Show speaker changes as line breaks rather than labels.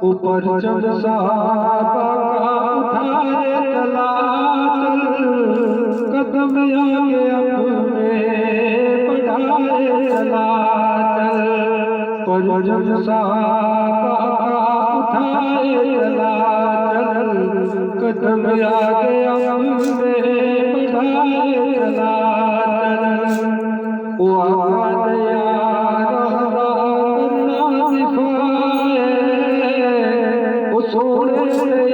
ऊपर जब साहबा उठाए चला चल कदम आगे अपने बढ़ाए चला चल पर जब साहबा उठाए चला चल कदम आगे अपने बढ़ाए चला चल वो आवाज़ सोने